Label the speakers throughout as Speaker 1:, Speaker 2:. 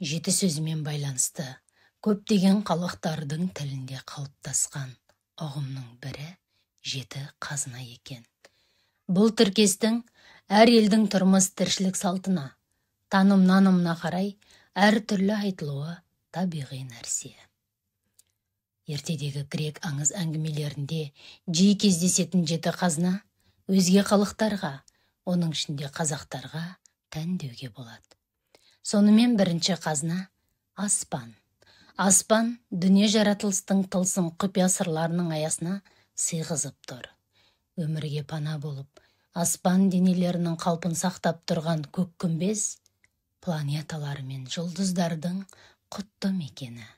Speaker 1: Жеті сөзімен байланысты көптеген халықтардың тілінде қалыптасқан ұғымның бірі жеті қазына екен. Бұл тіркестің әр елдің тұрмыс тіршілік салтына, таным-нанымына қарай әр түрлі айтылуы табиғи нәрсе. Ертедегі грек аңыз әңгімелерінде жиі кездесетін жеті қазына өзге халықтарға, оның ішінде қазақтарға тән деуге болады. Сонымен бірінші қазына аспан. Аспан дүние жаратылыстың тылсым құпия сырларының аясына сыйғызып тұр. Өмірге пана болып, аспан денелерінің қалпын сақтап тұрған көк күмбез, планеталар мен жұлдыздардың құтты мекені.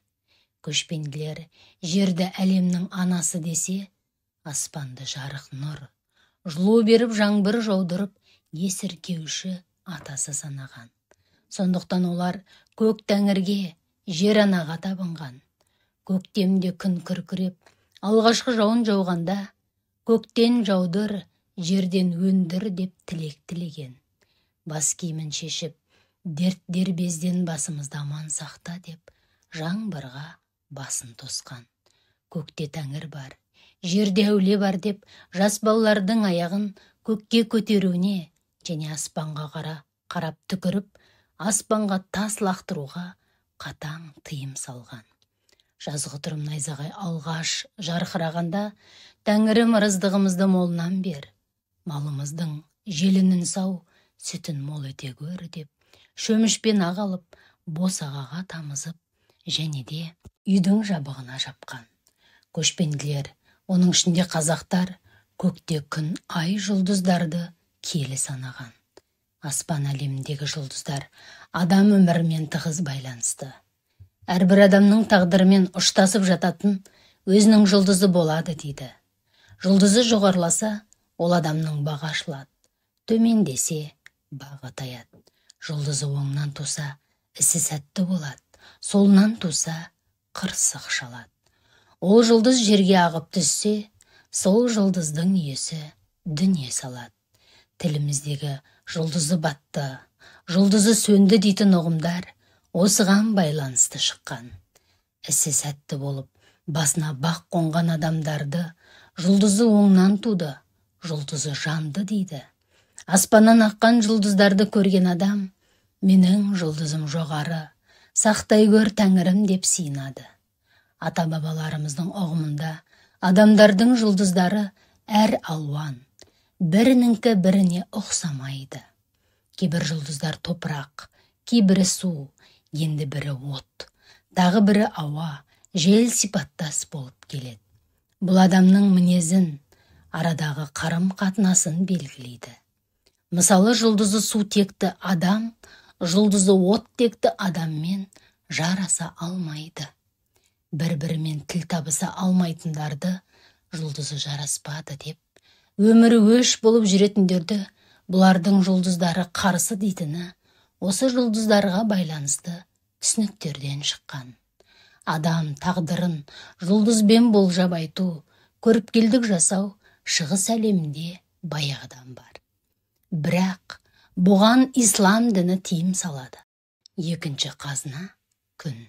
Speaker 1: Көшпенділер жерді әлемнің анасы десе, аспанды жарық нұр, жылу беріп жаңбыр жаудырып, есіркеуші атасы санаған. Сондықтан олар көк тәңірге, жер анаға табынған. Көктемде күн күркіреп, алғашқы жауын жауғанда, көктен жаудыр, жерден өндір деп тілек тілеген. Бас киімін шешіп, дерт дербезден басымызды аман сақта деп, жаңбырға басын тосқан. Көкте тәңір бар, жерде әулие бар деп, жас балалардың аяғын көкке көтеруіне және аспанға қарап түкіріп, аспанға тас лақтыруға қатаң тыйым салған. Жазғытұрым найзағай алғаш жарқырағанда, тәңірім ырыздығымызды молынан бер, малымыздың желінін сау, сүтін мол ете көр деп, шөмішпен ағалып, босағаға тамызып, және де үйдің жабығына жапқан. Көшпенділер, оның ішінде қазақтар, көкте күн, ай, жұлдыздарды киелі санаған. Аспан әлеміндегі жұлдыздар адам өмірімен тығыз байланысты. Әрбір адамның тағдырымен ұштасып жататын өзінің жұлдызы болады дейді. Жұлдызы жоғарласа, ол адамның бағы ашылады. Төмендесе, бағы таяды. Жұлдызы оңнан туса, ісі сәтті болады. Солынан туса, қырсық шалады. Ол жұлдыз жерге ағып түссе, сол жұлдыздың иесі дүние салады. Тіліміздегі жұлдызы батты, жұлдызы сөнді дейтін ұғымдар осыған байланысты шыққан. Ісі сәтті болып, басына бақ қонған адамдарды жұлдызы оңнан туды, жұлдызы жанды дейді. Аспаннан аққан жұлдыздарды көрген адам, менің жұлдызым жоғары, сақтай көр тәңірім деп сиынады. Ата-бабаларымыздың ұғымында адамдардың жұлдыздары әр алуан, бірінікі біріне ұқсамайды. Кейбір жұлдыздар топырақ, кейбірі су, енді бірі от, дағы бірі ауа, жел сипаттас болып келеді. Бұл адамның мінезін, арадағы қарым қатынасын белгілейді. Мысалы, жұлдызы су текті адам, жұлдызы от текті адаммен жараса алмайды. Бір-бірімен тіл табыса алмайтындарды жұлдызы жараспады деп, өмірі өш болып жүретіндерді бұлардың жұлдыздары қарсы дейтіні осы жұлдыздарға байланысты түсініктерден шыққан. Адам тағдырын жұлдызбен болжап айту, көріпкелдік жасау шығыс әлемінде баяғыдан бар. Бірақ бұған ислам діні тыйым салады. Екінші қазына күн.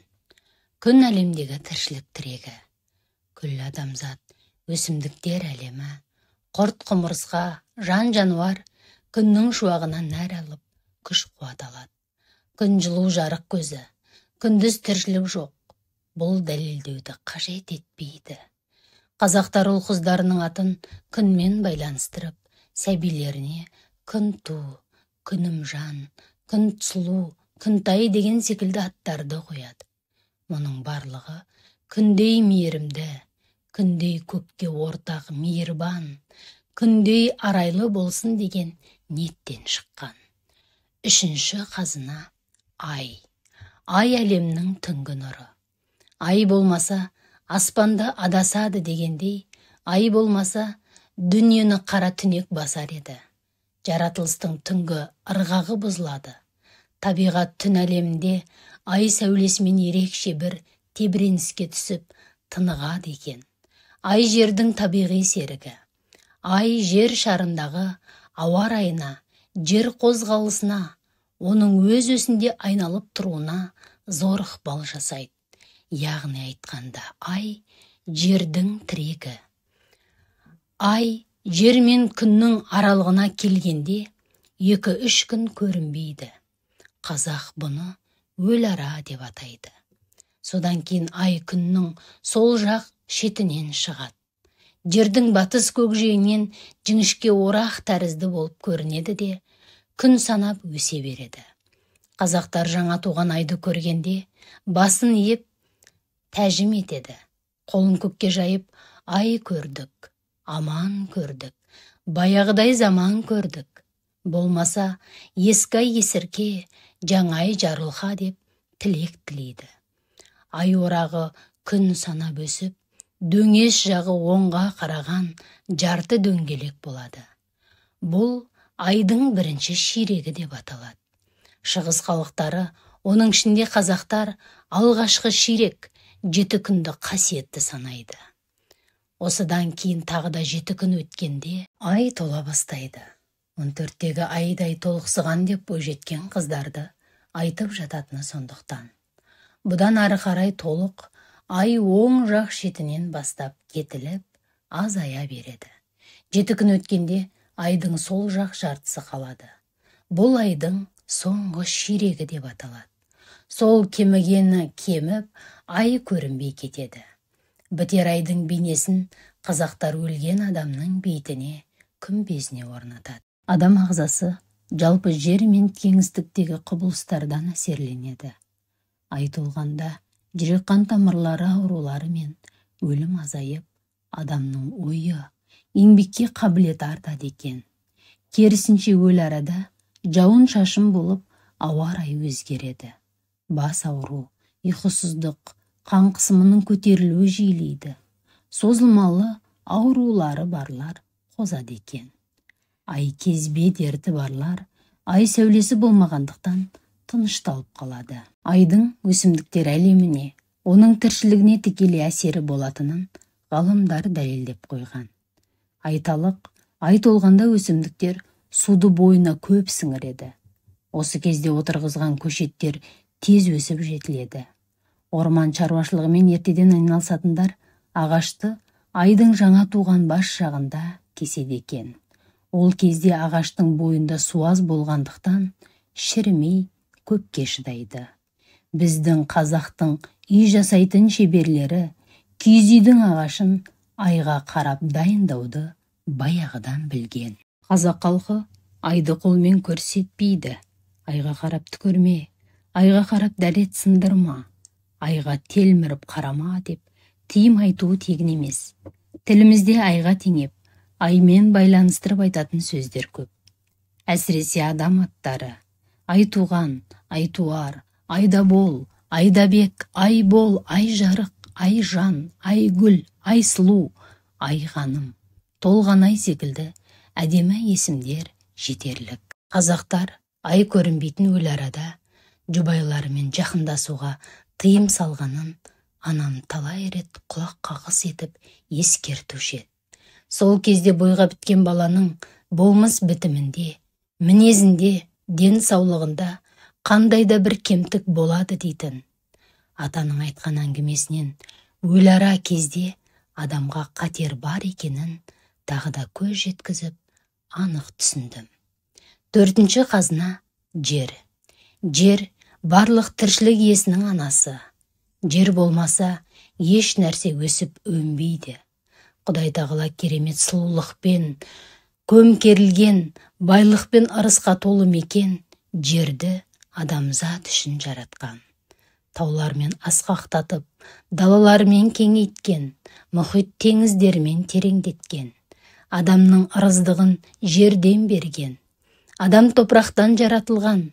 Speaker 1: Күн әлемдегі тіршілік тірегі. Күллі адамзат, өсімдіктер әлемі, құрт құмырсқа, жан жануар күннің шуағынан нәр алып, күш қуат алады. Күн жылу жарық көзі, күндіз тіршілік жоқ. Бұл дәлелдеуді қажет етпейді. Қазақтар ұл-қыздарының атын күнмен байланыстырып, сәбилеріне күн ту, күнім жан, күн сұлу, күнтай деген секілді аттарды қояды. Мұның барлығы күндей мейірімді, күндей көкке ортақ мейірбан, күндей арайлы болсын деген ниеттен шыққан. Үшінші қазына ай. Ай әлемнің түнгі нұры. Ай болмаса, аспанды адасады дегендей, ай болмаса, дүниені қара түнек басар еді. Жаратылыстың түнгі ырғағы бұзылады. Табиғат түн әлемінде ай сәулесімен ерекше бір тебіреніске түсіп, тынығады екен. Ай жердің табиғи серігі. Ай жер шарындағы ауа райына, жер қозғалысына, оның өз-өсінде айналып тұруына зор ықпал жасайды. Яғни айтқанда, ай жердің тірегі. Ай жер мен күннің аралығына келгенде 2-3 күн көрінбейді. Қазақ бұны өл ара деп атайды. Содан кейін ай күннің сол жақ шетінен шығады. Жердің батыс көкжиегінен жіңішке орақ тәрізді болып көрінеді де, күн санап өсе береді. Қазақтар жаңа туған айды көргенде басын иіп тәжім етеді. Қолын көкке жайып, ай көрдік, аман көрдік, баяғыдай заман көрдік. Болмаса ескі ай есірке, жаңа ай жарылға деп тілек тілейді. Ай орағы күн санап өсіп, дөңес жағы оңға қараған жарты дөңгелек болады. Бұл айдың бірінші ширегі деп аталады. Шығыс халықтары, оның ішінде қазақтар, алғашқы ширек 7 күнді қасиетті санайды. Осыдан кейін тағы да 7 күн өткенде ай тола бастайды. 14-тегі айдай толықсыған деп бойжеткен қыздарды айтып жататыны сондықтан. Бұдан ары қарай толық ай оң жақ шетінен бастап кетіліп, азая береді. 7 күн өткенде айдың сол жақ жартысы қалады. Бұл айдың соңғы ширегі деп аталады. Сол кемігені кеміп, ай көрінбей кетеді. Бітер айдың бейнесін қазақтар өлген адамның бейітіне, күмбезіне орнатады. Адам ағзасы жалпы жер мен кеңістіктегі құбылыстардан әсерленеді. Ай толғанда жүрек қан тамырлары аурулары мен өлім азайып, адамның ойы, еңбекке қабілеті артады екен. Керісінше өл арада жауын шашын болып, ауа райы өзгереді. Бас ауру, ұйқысыздық, қан қысымының көтерілуі жиілейді. Созылмалы аурулары барлар қозады екен. Ай кезбе дерті барлар, ай сәулесі болмағандықтан тынышталып қалады. Айдың өсімдіктер әлеміне, оның тіршілігіне тікелей әсері болатынын ғалымдар дәлелдеп қойған. Айталық, ай толғанда өсімдіктер суды бойына көп сіңіреді. Осы кезде отырғызған көшеттер тез өсіп жетіледі. Орман шаруашылығымен ертеден айналысатындар ағашты айдың жаңа туған бас жағында кеседі екен. Ол кезде ағаштың бойында су аз болғандықтан шірімей көпке шыдайды. Біздің қазақтың үй жасайтын шеберлері киіз үйдің ағашын айға қарап дайындауды баяғыдан білген. Қазақ халқы айды қолмен көрсетпейді. Айға қарап түкірме, айға қарап дәрет сындырма, айға телміріп қарама деп тыйым айтуы тегін емес. Тілімізде айға теңеп, аймен байланыстырып айтатын сөздер көп. Әсіресе адам аттары: айтуған, айтуар, айдабол, айдабек, айбол, ай жарық, ай жан, ай гүл, ай сұлу, ай ғаным, толған ай секілді әдемі есімдер жетерлік. Қазақтар ай көрінбейтін өл арада жұбайларымен жақындасуға тыйым салғанын анам талай рет құлақ қағыс етіп ескертуші еді. Сол кезде бойға біткен баланың болмыс бітімінде, мінезінде, денсаулығында қандай да бір кемтік болады дейтін. Атаның айтқан әңгімесінен өл ара кезде адамға қатер бар екенін тағы да көз жеткізіп анық түсіндім. 4-ші қазына жер. Жер барлық тіршілік иесінің анасы. Жер болмаса еш нәрсе өсіп өнбейді. Құдай тағала керемет сұлулықпен, көмкерілген, байлықпен ырысқа толы мекен жерді адамзат үшін жаратқан. Таулармен асқақтатып, далалармен кеңейткен, мұхит теңіздермен тереңдеткен. Адамның ырыздығын жерден берген. Адам топырақтан жаратылған.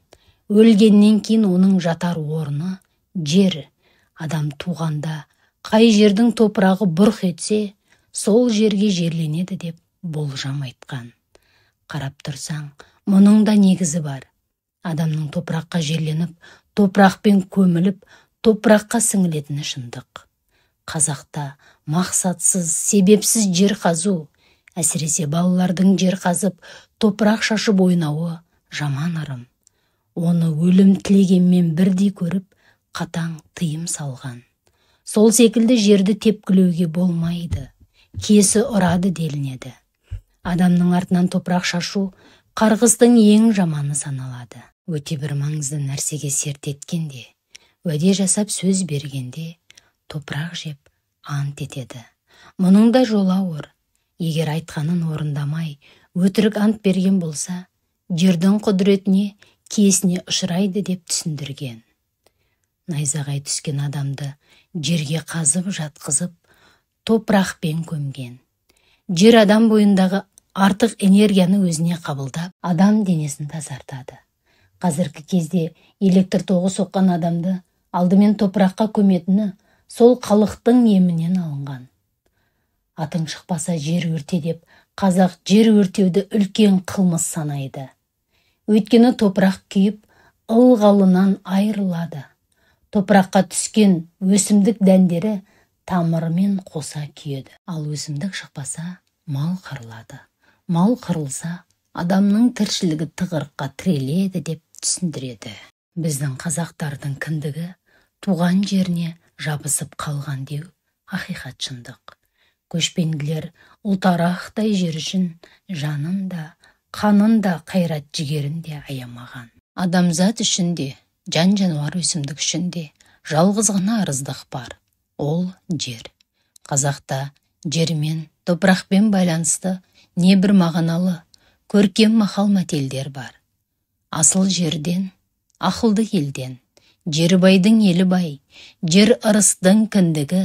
Speaker 1: Өлгеннен кейін оның жатар орны жер. Адам туғанда қай жердің топырағы бұрқ етсе, сол жерге жерленеді деп болжам айтқан. Қарап тұрсаң, мұның да негізі бар. Адамның топыраққа жерленіп, топырақпен көміліп, топыраққа сіңілетіні шындық. Қазақта мақсатсыз, себепсіз жер қазу, әсіресе балалардың жер қазып, топырақ шашып ойнауы жаман ырым. Оны өлім тілегенмен бірдей көріп, қатаң тыйым салған. Сол секілді жерді тепкілеуге болмайды, кесі ұрады делінеді. Адамның артынан топырақ шашу қарғыстың ең жаманы саналады. Өте бір маңызды нәрсеге серт еткенде, уәде жасап сөз бергенде, топырақ жеп ант етеді. Мұның да жолы ауыр. Егер айтқанын орындамай, өтірік ант берген болса, жердің құдіретіне, киесіне ұшырайды деп түсіндірген. Найзағай түскен адамды жерге қазып жатқызып, топырақпен көмген. Жер адам бойындағы артық энергияны өзіне қабылдап, адам денесін тазартады. Қазіргі кезде электр тоғы соққан адамды алдымен топыраққа көметіні сол халықтың емінен алынған. Атың шықпаса жер өрте деп, қазақ жер өртеуді үлкен қылмыс санайды. Өйткені топырақ күйіп, ылғалынан айырылады. Топыраққа түскен өсімдік дәндері тамырымен қоса күйеді. Ал өсімдік шықпаса, мал қырылады. Мал қырылса, адамның тіршілігі тығырыққа тіреледі деп түсіндіреді. Біздің қазақтардың кіндігі туған жеріне жабысып қалған деу ақиқат шындық. Көшпенділер ұлтарақтай жер үшін жанын да, қанын да, қайрат жігерін де аямаған. Адамзат үшін де, жан-жануар өсімдік үшін де жалғыз ғана арыздық бар. Ол жер. Қазақта жермен, топырақпен байланысты небір мағыналы, көркем мақал-мәтелдер бар. Асыл жерден, ақылды елден, жер байдың елі бай, жер ырыстың кіндігі,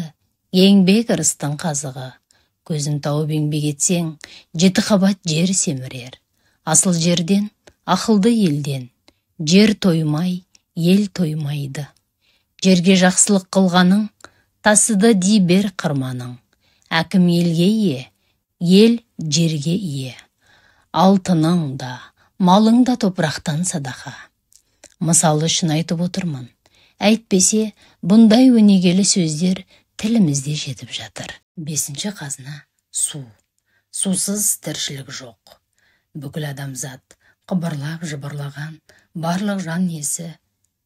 Speaker 1: еңбек ырыстың қазығы. Көзін тауып еңбек етсең, 7 қабат жер семірер. Асыл жерден, ақылды елден, жер тоймай, ел тоймайды. Жерге жақсылық қылғаның, тасыды дей бер қырманың. Әкім елге ие, ел жерге ие. Алтының да, малың да топырақтан садақа. Мысалы үшін айтып отырмын. Әйтпесе, бұндай өнегелі сөздер тілімізде жетіп жатыр. 5-ші қазына – су. Сусыз тіршілік жоқ. Бүкіл адамзат қыбырлап жыбырлаған барлық жан иесі,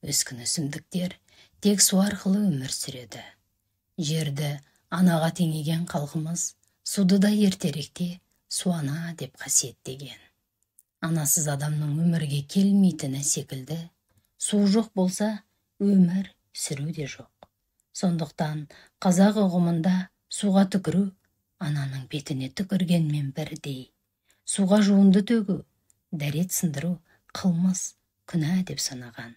Speaker 1: өскен өсімдіктер тек су арқылы өмір сүреді. Жерді анаға теңеген халқымыз суды да ертеректе суана деп қасиеттеген. Анасыз адамның өмірге келмейтіні секілді, су жоқ болса, өмір сүру де жоқ. Сондықтан қазақ ұғымында суға түкіру ананың бетіне түкіргенмен бірдей. Суға жуынды төгу, дәрет сындыру қылмыс, күнә деп санаған.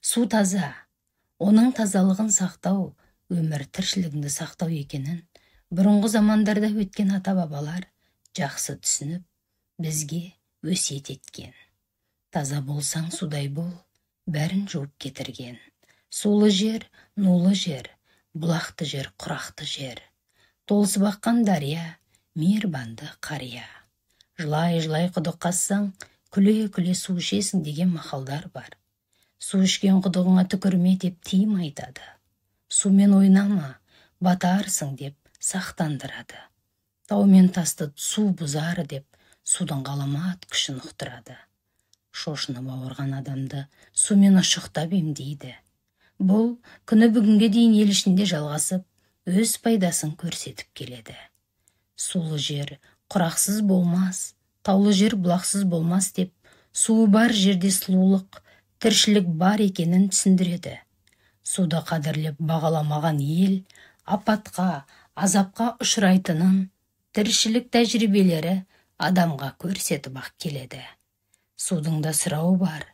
Speaker 1: Су таза, оның тазалығын сақтау, өмір тіршілігіңді сақтау екенін бұрынғы замандарда өткен ата-бабалар жақсы түсініп, бізге өсиет еткен. Таза болсаң судай бол, бәрін жуып кетірген. Сулы жер, нулы жер, бұлақты жер, құрақты жер. Толысып аққан дария, мейірбанды қария. Жылай-жылай құдық қазсаң, күле-күле су ішесің деген мақалдар бар. Су ішкен құдығыңа түкірме деп тыйым айтады. Сумен ойнама, батарсың деп сақтандырады. Таумен тасты су бұзары деп судың ғаламат күшін ұқтырады. Шошынып ауырған адамды сумен ұшықтап емдейді. Бұл күні бүгінге дейін ел ішінде жалғасып, өз пайдасын көрсетіп келеді. Сулы жер құрақсыз болмас, таулы жер бұлақсыз болмас деп, суы бар жерде сұлулық, тіршілік бар екенін түсіндіреді. Суды қадірлеп бағаламаған ел апатқа, азапқа ұшырайтынын тіршілік тәжірибелері адамға көрсетіп ақ келеді. Судың да сұрауы бар,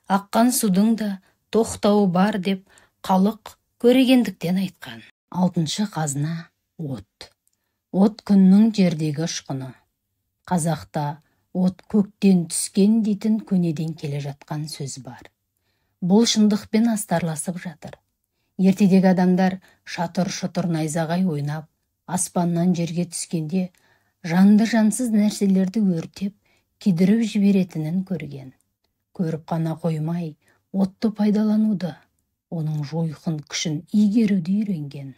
Speaker 1: аққан судың да тоқтауы бар деп халық көрегендіктен айтқан. 6-шы қазына – от. От күннің жердегі ұшқыны. Қазақта от көктен түскен дейтін көнеден келе жатқан сөз бар. Бұл шындықпен астарласып жатыр. Ертедегі адамдар шатыр-шұтыр найзағай ойнап, аспаннан жерге түскенде жанды жансыз нәрселерді өртеп, күйдіріп жіберетінін көрген. Көріп қана қоймай, отты пайдалануды, оның жойқын күшін игеруді үйренген.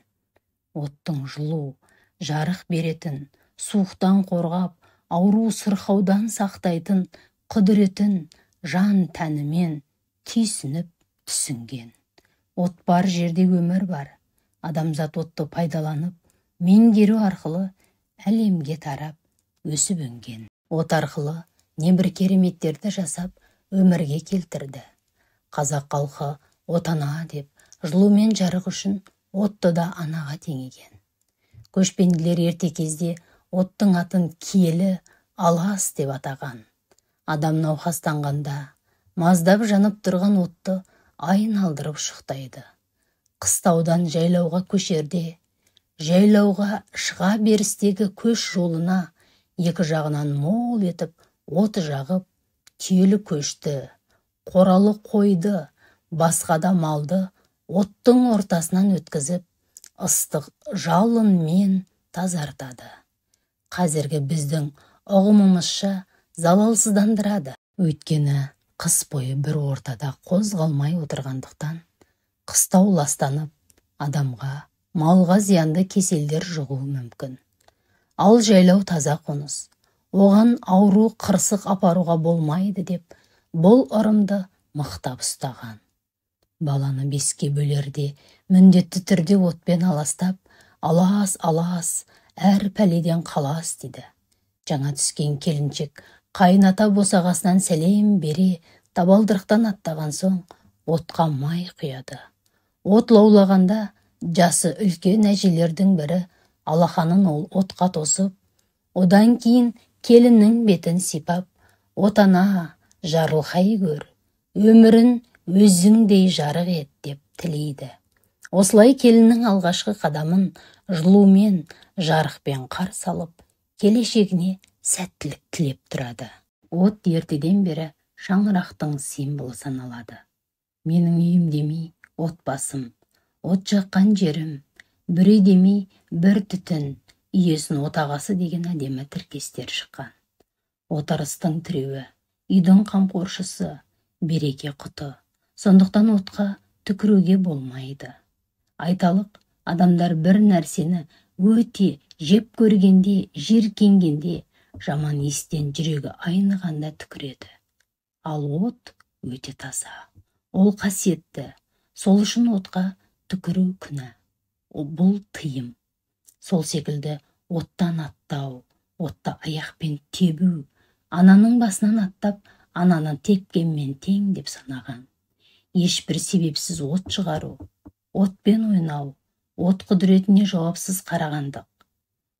Speaker 1: Оттың жылу, жарық беретін, суықтан қорғап, ауру сырқаудан сақтайтын құдіретін жан тәнімен түйсініп түсінген. От бар жерде өмір бар. Адамзат отты пайдаланып, меңгеру арқылы әлемге тарап, өсіп өнген. От арқылы небір кереметтерді жасап, өмірге келтірді. Қазақ халқы отана деп, жылумен жарық үшін отты да анаға теңеген. Көшпенділер ерте кезде оттың атын киелі, алас деп атаған. Адам науқастанғанда, маздап жанып тұрған отты айналдырып шықтайды. Қыстаудан жайлауға көшерде, жайлауға шыға берістегі көш жолына екі жағынан мол етіп от жағып, түйелі көшті, қоралы қойды, басқа да малды оттың ортасынан өткізіп, ыстық жалынмен тазартады. Қазіргі біздің ұғымымызша залалсыздандырады. Өйткені қыс бойы бір ортада қозғалмай отырғандықтан, қыстау ластанып, адамға, малға зиянды кеселдер жұғуы мүмкін. Ал жайлау таза қоныс. Оған ауру қырсық апаруға болмайды деп, бұл ырымды мықтап ұстаған. Баланы беске бөлерде міндетті түрде отпен аластап, алас, әр пәледен қалас дейді. Жаңа түскен келіншек қайната босағасынан сәлем бере, табалдырықтан аттаған соң отқа май құяды. От лаулағанда жасы үлкен әжелердің бірі алақанын ол отқа тосып, одан кейін келіннің бетін сипап, отана жарылқай көр, өмірін өзіңдей жарық ет деп тілейді. Осылай келіннің алғашқы қадамын жылумен, жарықпен қарсы алып, келешегіне сәттілік тілеп тұрады. От ертеден бері шаңырақтың символы саналады. Менің үйім демей, отбасым, от жаққан жерім, бір үй демей, бір түтін, иесін отағасы деген әдемі тіркестер шыққан. Отарыстың тіреуі, үйдің қамқоршысы, береке құты. Сондықтан отқа түкіруге болмайды. Айталық, адамдар бір нәрсені өте жеп көргенде, жиіркенгенде, жаман естен жүрегі айнығанда түкіреді. Ал от өте таза. Ол қасиетті. Сол үшін отқа түкіру күнә. Бұл тыйым. Сол секілді оттан аттау, отта аяқпен тебу, ананың басынан аттап, ананы тепкенмен тең деп санаған. Ешбір себепсіз от шығару, отпен ойнау, от құдіретіне жауапсыз қарағандық.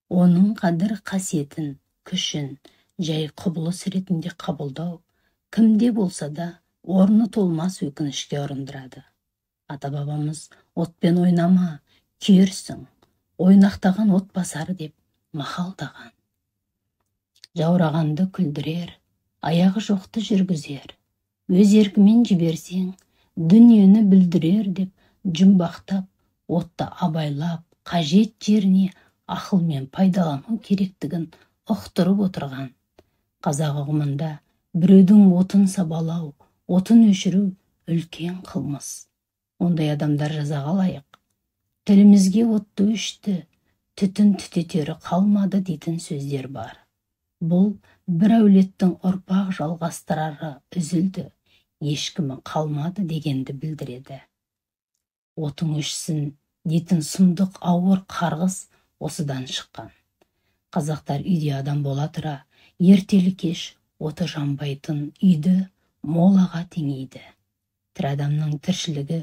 Speaker 1: Оның қадір қасиетін, күшін, жай құбылыс ретінде қабылдау, кімде болса да орны толмас өкінішке ұрындырады. Ата-бабамыз отпен ойнама, күйерсің, ойнақтаған от басар деп мақалдаған. Жаурағанды күлдірер, аяғы жоқты жүргізер, өз еркімен жіберсең, дүниені білдірер деп жұмбақтап, отты абайлап, қажет жеріне ақылмен пайдалану керектігін ұқтырып отырған. Қазақ ұғымында біреудің отын сабалау, отын өшіру үлкен қылмыс. Ондай адамдар жазаға лайық. Тілімізге отты өшті, түтін түтетері қалмады дейтін сөздер бар. Бұл бір әулеттің ұрпақ жалғастырары үзілді, ешкімі қалмады дегенді білдіреді. Отың өшсін дейтін сұмдық ауыр қарғыс осыдан шыққан. Қазақтар үйде адам бола тұра, ертелі кеш оты жанбайтын үйді молаға теңейді. Тірі адамның тіршілігі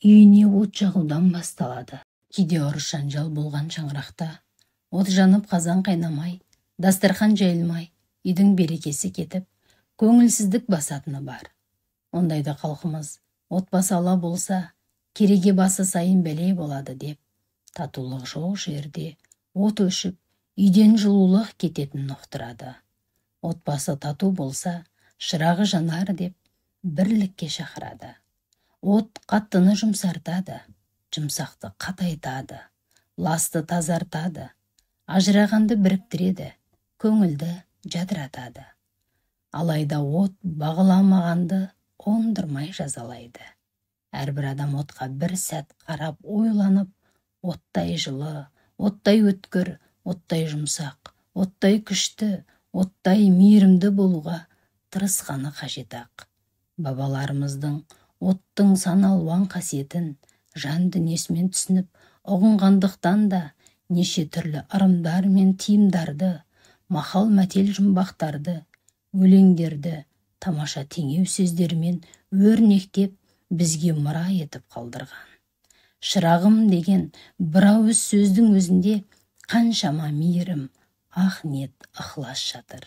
Speaker 1: үйіне от жағудан басталады. Кейде ұрыс жанжал болған шаңырақта от жанып қазан қайнамай, дастархан жайылмай, үйдің берекесі кетіп, көңілсіздік басатыны бар. Ондайда халқымыз отбасы ала болса, кереге басы сайын бәле болады деп, татулық жоқ жерде от өшіп, үйден жылулық кететінін ұқтырады. Отбасы тату болса, шырағы жанар деп, бірлікке шақырады. От қаттыны жұмсартады, жұмсақты қатайтады, ласты тазартады, ажырағанды біріктіреді, көңілді жадыратады. Алайда от бағыламағанды оңдырмай жазалайды. Әрбір адам отқа бір сәт қарап ойланып, оттай жылы, оттай өткір, оттай жұмсақ, оттай күшті, оттай мейірімді болуға тырысқаны қажет ақ. Бабаларымыздың оттың сан алуан қасиетін жан дүниесімен түсініп ұғынғандықтан да неше түрлі ырымдар мен тиымдарды, мақал мәтел жұмбақтарды, өлеңдерді тамаша теңеу сөздерімен өрнектеп бізге мұра етіп қалдырған. Шырағым деген бір ауыз сөздің өзінде қаншама мейірім, ақ ниет, ықылас жатыр.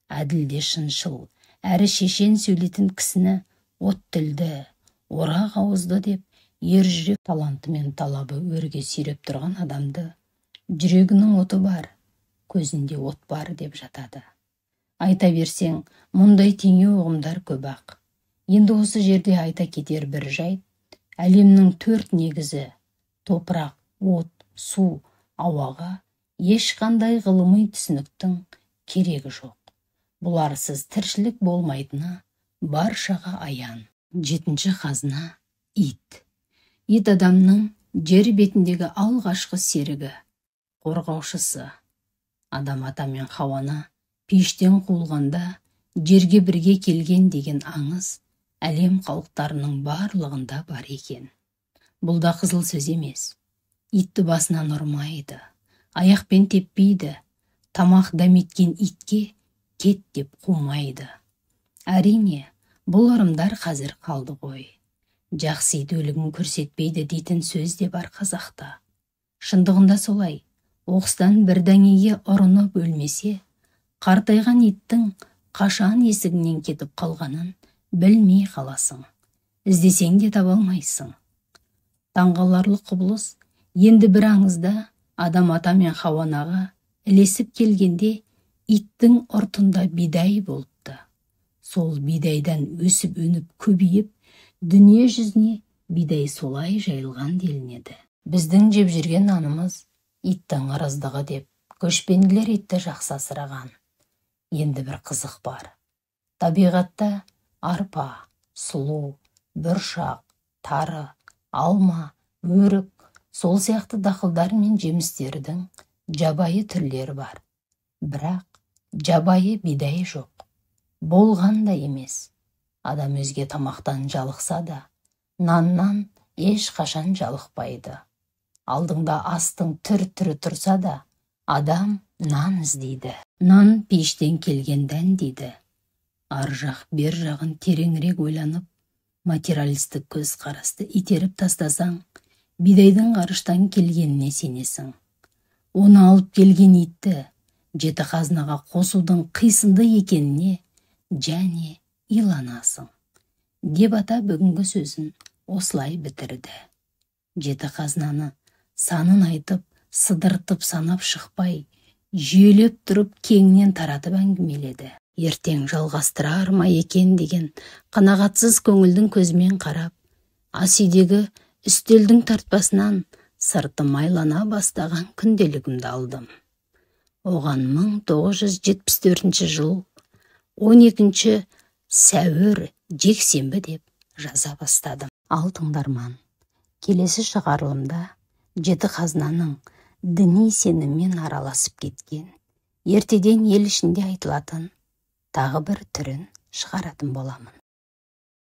Speaker 1: Әділде шыншыл, әрі шешен сөйлейтін кісіні от тілді, орақ ауызды деп ер жүрек таланты мен талабы өрге сүйреп тұрған адамды жүрегінің оты бар, көзінде от бар деп жатады. Айта берсең, мұндай теңеу ұғымдар көп ақ. Енді осы жерде айта кетер бір жайт, әлемнің 4 негізі топырақ, от, су, ауаға ешқандай ғылыми түсініктің керегі жоқ. Бұларсыз тіршілік болмайтыны баршаға аян. 7-ші қазына – ит. Ит адамның жер бетіндегі алғашқы серігі, қорғаушысы. Адам ата мен Хауаны пештен қуылғанда жерге бірге келген деген аңыз әлем халықтарының барлығында бар екен. Бұл да қызыл сөз емес. Итті басынан ұрмайды, аяқпен теппейді, тамақ дәметкен итке кет деп қумайды. Әрине, бұл ырымдар қазір қалды ғой. Жақсы ит өлігін көрсетпейді дейтін сөз де бар қазақта. Шындығында солай. Оқыстан бір дәңеге ұрынып өлмесе, қартайған иттің қашан есігінен кетіп қалғанын білмей қаласың. Іздесең де таба алмайсың. Таңғаларлық құбылыс енді бір аңызда адам ата мен Хауанаға ілесіп келгенде иттің ұртында бидай болыпты. Сол бидайдан өсіп өніп көбейіп, дүние жүзіне бидай солай жайылған делінеді. Біздің жеп жүрген нанымыз иттің ырыздығы деп көшпенділер итті жақсы асыраған. Енді бір қызық бар. Табиғатта арпа, сұлу, бұршақ, тары, алма, өрік, сол сияқты дақылдар мен жемістердің жабайы түрлері бар. Бірақ жабайы бидай жоқ. Болған да емес. Адам өзге тамақтан жалықса да, наннан ешқашан жалықпайды. Алдыңда астың түр-түрі тұрса да, адам нан іздейді. Нан пештен келген дән дейді. Ар жақ бер жағын тереңірек ойланып, материалистік көзқарасты итеріп тастасаң, бидайдың ғарыштан келгеніне сенесің. Оны алып келген итті 7 қазынаға қосудың қисынды екеніне және иланасың. Деп ата бүгінгі сөзін осылай бітірді. 7 қазынаны санын айтып, сыдыртып санап шықпай, жүйелеп тұрып кеңінен таратып әңгімеледі. Ертең жалғастырар ма екен деген қанағатсыз көңілдің көзімен қарап, ас үйдегі үстелдің тартпасынан сырты майлана бастаған күнделігімді алдым. Оған 1974 жыл 12 сәуір жексенбі деп жаза бастадым. Ал тыңдарман, келесі шығарылымда 7 қазынаның діни сеніммен араласып кеткен, ертеден ел ішінде айтылатын тағы бір түрін шығаратын боламын.